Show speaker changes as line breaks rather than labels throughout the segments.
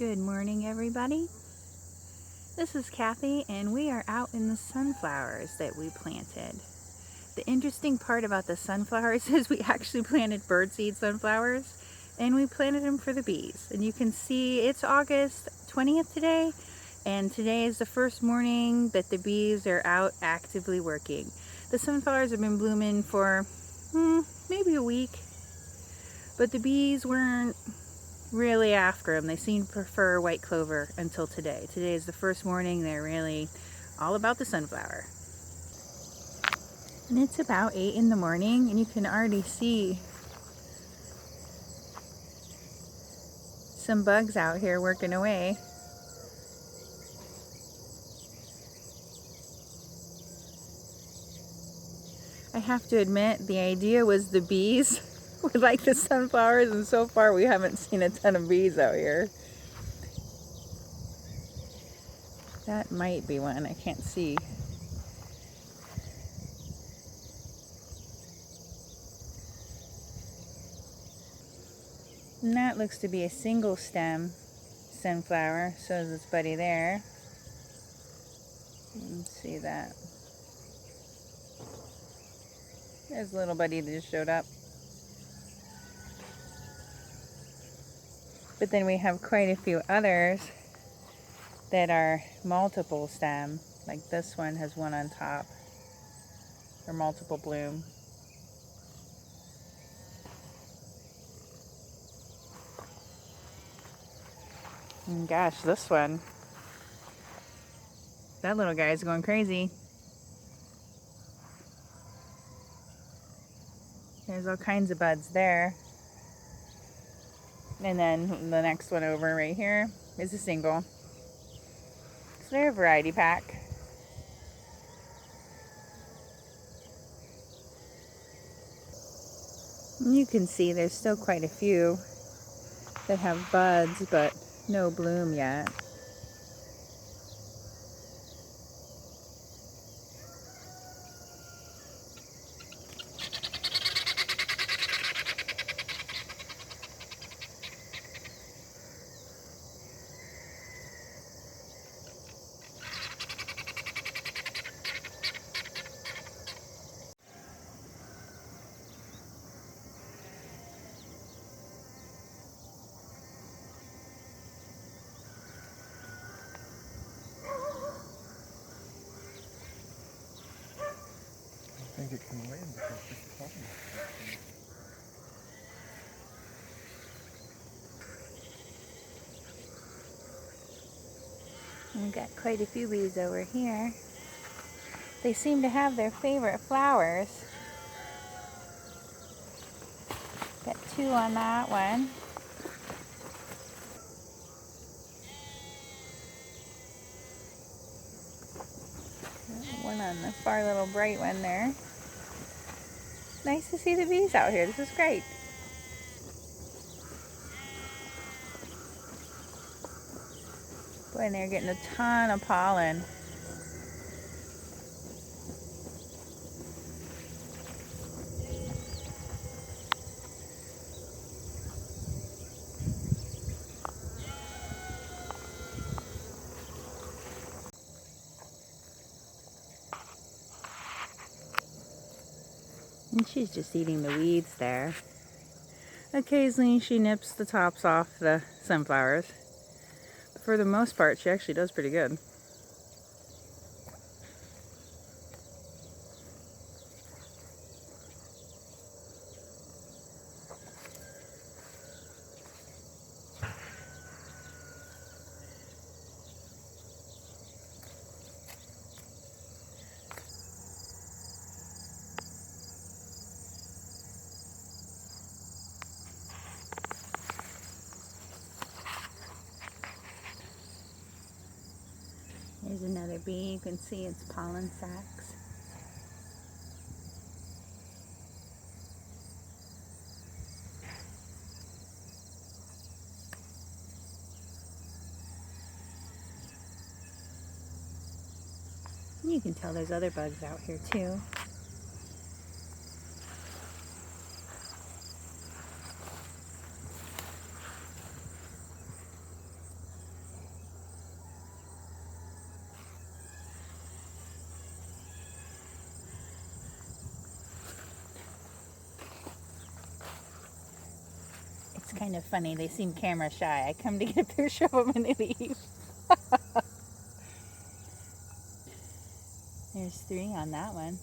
Good morning, everybody. This is Kathy, and we are out in the sunflowers that we planted. The interesting part about the sunflowers is we actually planted birdseed sunflowers, and we planted them for the bees. And you can see it's August 20th today, and today is the first morning that the bees are out actively working. The sunflowers have been blooming for maybe a week, but the bees weren't really after them. They seem to prefer white clover until today. Today is the first morning they're really all about the sunflower. And it's about 8 in the morning, and you can already see some bugs out here working away. I have to admit, the idea was the bees would like the sunflowers, and so far we haven't seen a ton of bees out here. That might be one, I can't see. And that looks to be a single stem sunflower, so is this buddy there. You can see that. There's a little buddy that just showed up. But then we have quite a few others that are multiple stem. Like this one has one on top, or multiple bloom. And gosh, this one, that little guy is going crazy. There's all kinds of buds there. And then the next one over right here is a single. So they're a variety pack. And you can see there's still quite a few that have buds, but no bloom yet.
I think it can win because it's pollen.
We've got quite a few bees over here. They seem to have their favorite flowers. Got 2 on that one. One on the far little bright one there. Nice to see the bees out here. This is great. Boy, and they're getting a ton of pollen. And she's just eating the weeds there. Occasionally she nips the tops off the sunflowers. But for the most part, she actually does pretty good. There's another bee. You can see its pollen sacs. You can tell there's other bugs out here too. kind of funny. They seem camera shy. I come to get a picture of them and they leave. There's 3 on that one.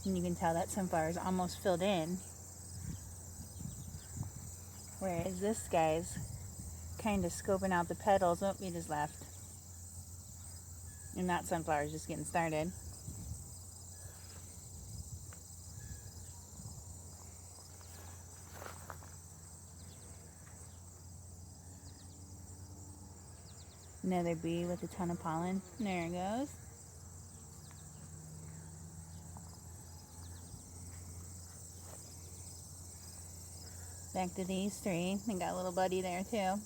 And you can tell that sunflower is almost filled in. Whereas this guy's kind of scoping out the petals. Oh, he just left. And that sunflower is just getting started. Another bee with a ton of pollen. There it goes. Back to these 3. And got a little buddy there too.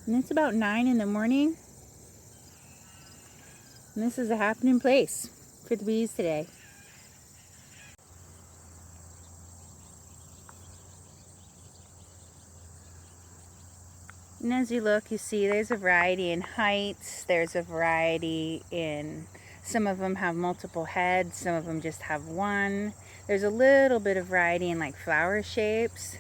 And it's about 9 in the morning. And this is a happening place for the bees today. And as you look, you see there's a variety in heights. There's a variety in, some of them have multiple heads, some of them just have one. There's a little bit of variety in like flower shapes.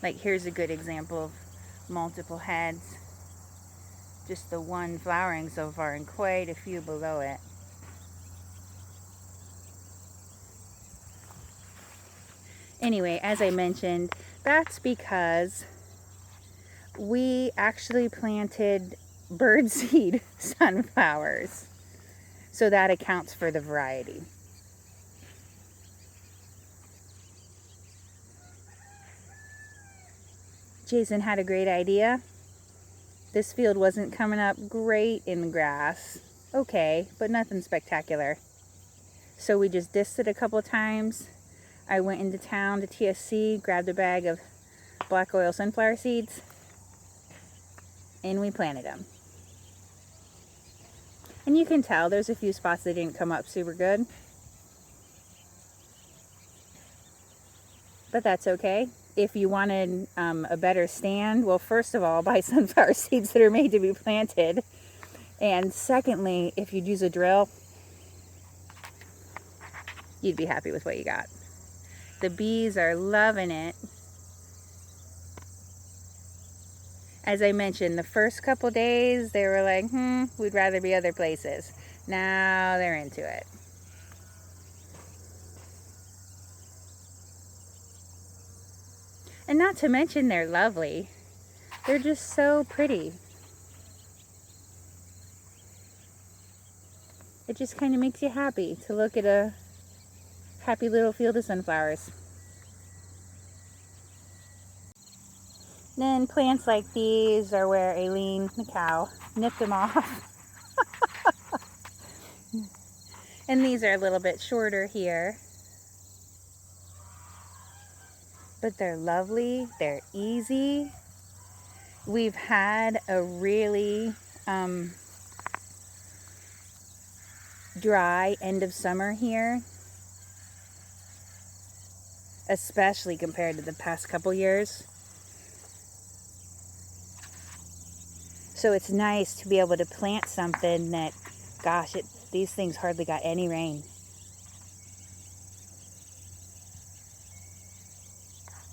Like here's a good example of multiple heads. Just the one flowering so far and quite a few below it. Anyway, as I mentioned, that's because we actually planted birdseed sunflowers. So that accounts for the variety. Jason had a great idea. This field wasn't coming up great in the grass. Okay, but nothing spectacular. So we just dissed it a couple times. I went into town to TSC, grabbed a bag of black oil sunflower seeds, and we planted them. And you can tell there's a few spots that didn't come up super good. But that's okay. If you wanted a better stand, well, first of all, buy sunflower seeds that are made to be planted. And secondly, if you'd use a drill, you'd be happy with what you got. The bees are loving it. As I mentioned, the first couple days, they were like, we'd rather be other places. Now they're into it. And not to mention they're lovely. They're just so pretty. It just kind of makes you happy to look at a happy little field of sunflowers. Then plants like these are where Aileen, the cow, nipped them off. And these are a little bit shorter here. But they're lovely, they're easy. We've had a really dry end of summer here, especially compared to the past couple years. So it's nice to be able to plant something that, gosh, these things hardly got any rain.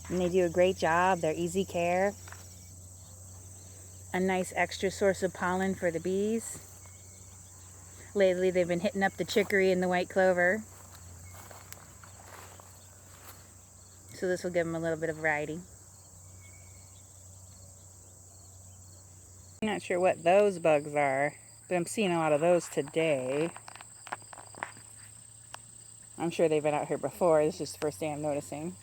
And they do a great job. They're easy care. A nice extra source of pollen for the bees. Lately they've been hitting up the chicory and the white clover. So this will give them a little bit of variety. I'm not sure what those bugs are, but I'm seeing a lot of those today. I'm sure they've been out here before. This is just the first day I'm noticing.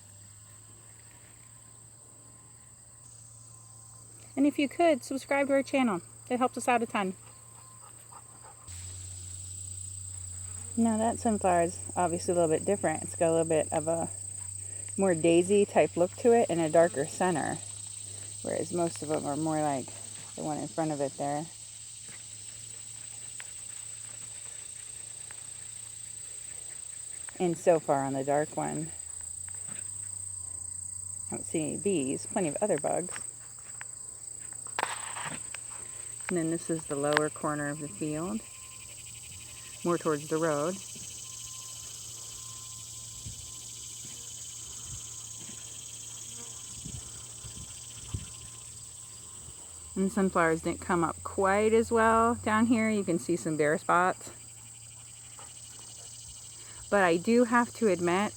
And if you could, subscribe to our channel. It helps us out a ton. Now that sunflower is obviously a little bit different. It's got a little bit of a more daisy type look to it and a darker center. Whereas most of them are more like the one in front of it there. And so far on the dark one, I don't see any bees, plenty of other bugs. And then this is the lower corner of the field, more towards the road. And sunflowers didn't come up quite as well down here. You can see some bare spots. But I do have to admit,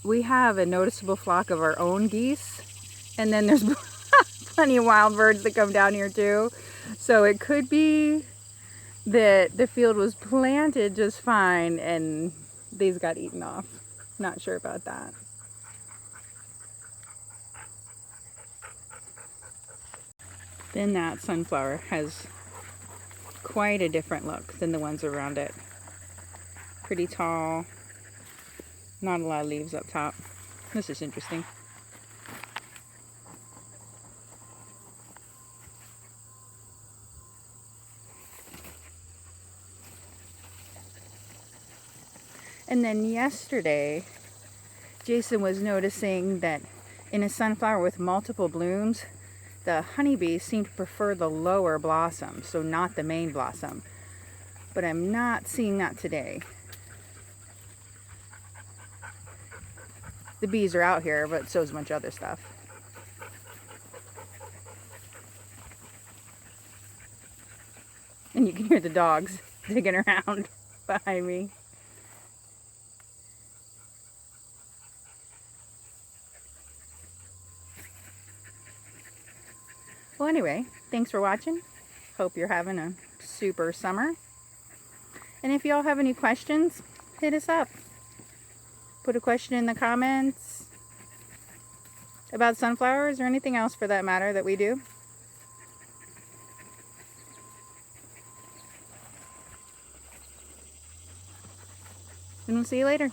we have a noticeable flock of our own geese. And then there's plenty of wild birds that come down here too. So it could be that the field was planted just fine and these got eaten off. Not sure about that. Then that sunflower has quite a different look than the ones around it. Pretty tall, not a lot of leaves up top. This is interesting. And then yesterday, Jason was noticing that in a sunflower with multiple blooms, the honeybees seem to prefer the lower blossom, so not the main blossom. But I'm not seeing that today. The bees are out here, but so is a bunch of other stuff. And you can hear the dogs digging around behind me. Well, anyway, thanks for watching. Hope you're having a super summer. And if y'all have any questions, hit us up. Put a question in the comments about sunflowers or anything else for that matter that we do. And we'll see you later.